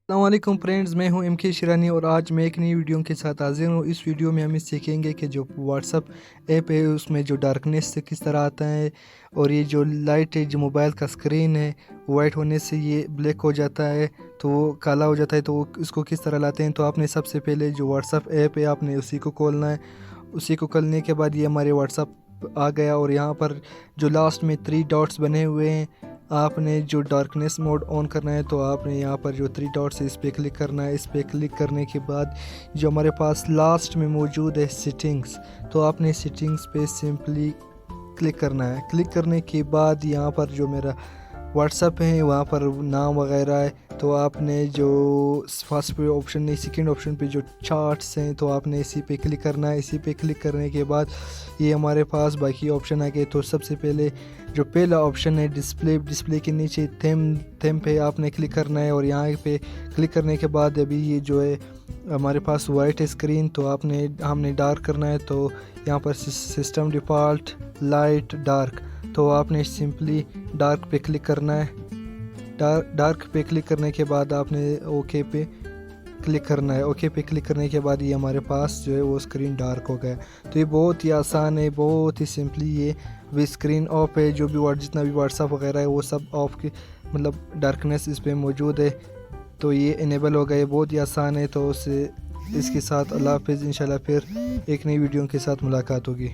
अस्सलाम वालेकुम फ्रेंड्स, मैं हूं MK शिरानी और आज मैं एक नई वीडियो के साथ हाजिर हूं। इस वीडियो में हम सीखेंगे कि जो व्हाट्सअप ऐप है उसमें जो डार्कनेस से किस तरह आता है, और ये जो लाइट है, जो मोबाइल का स्क्रीन है, वाइट होने से ये ब्लैक हो जाता है, तो वो काला हो जाता है, तो इसको किस तरह लाते हैं। तो आपने सबसे पहले जो व्हाट्सअप ऐप है आपने उसी को खोलना है। उसी को खोलने के बाद ये हमारे व्हाट्सअप आ गया और यहाँ पर जो लास्ट में 3 डॉट्स बने हुए हैं, आपने जो डार्कनेस मोड ऑन करना है। तो आपने यहाँ पर जो 3 डॉट्स है इस पर क्लिक करना है। इस पर क्लिक करने के बाद जो हमारे पास लास्ट में मौजूद है सेटिंग्स, तो आपने सेटिंग्स पे सिंपली क्लिक करना है। क्लिक करने के बाद यहाँ पर जो मेरा व्हाट्सअप है वहाँ पर नाम वगैरह है, तो आपने जो फर्स्ट पे ऑप्शन नहीं, सेकंड ऑप्शन पे जो चार्ट्स हैं, तो आपने इसी पे क्लिक करना है। इसी पे क्लिक करने के बाद ये हमारे पास बाकी ऑप्शन आ गए। तो सबसे पहले जो पहला ऑप्शन है डिस्प्ले के नीचे थीम पे आपने क्लिक करना है, और यहाँ पे क्लिक करने के बाद अभी ये जो है हमारे पास वाइट स्क्रीन, तो हमने डार्क करना है। तो यहाँ पर सिस्टम डिफ़ॉल्ट लाइट डार्क, तो आपने सिंपली डार्क पे क्लिक करना है। डार्क पे क्लिक करने के बाद आपने ओके पे क्लिक करना है। ओके पे क्लिक करने के बाद ये हमारे पास जो है वो स्क्रीन डार्क हो गया। तो ये बहुत ही आसान है, बहुत ही सिंपली ये भी स्क्रीन ऑफ है। जो भी जितना भी व्हाट्सअप वगैरह है वो सब ऑफ की मतलब डार्कनेस इस पे मौजूद है, तो ये इनेबल हो गया। बहुत ही आसान है। तो इसके साथ अल्लाह हाफिज़, इंशाल्लाह फिर एक नई वीडियो के साथ मुलाकात होगी।